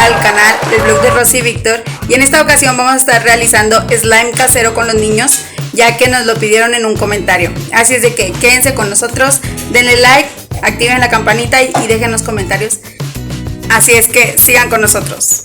al canal del blog de Rosy y Víctor, y en esta ocasión vamos a estar realizando slime casero con los niños, ya que nos lo pidieron en un comentario. Así es de que quédense con nosotros, denle like, activen la campanita y dejen los comentarios. Así es que sigan con nosotros.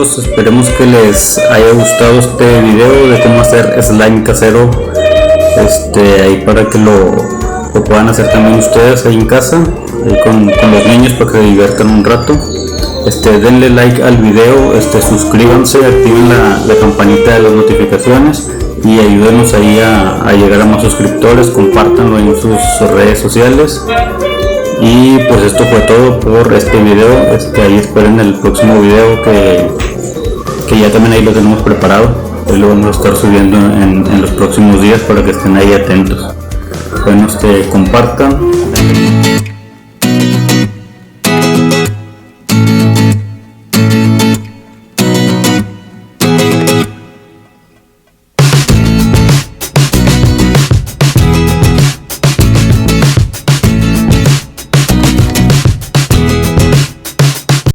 chicos, esperemos que les haya gustado este video de cómo hacer slime casero, ahí para que lo puedan hacer también ustedes ahí en casa, ahí con los niños, para que se diviertan un rato. Denle like al video, suscríbanse, activen la campanita de las notificaciones y ayúdenos ahí a llegar a más suscriptores, compártanlo en sus redes sociales. Y pues esto fue todo por este video. Ahí esperen el próximo video que ya también ahí lo tenemos preparado. Ahí lo vamos a estar subiendo en los próximos días para que estén ahí atentos. Bueno, compartan.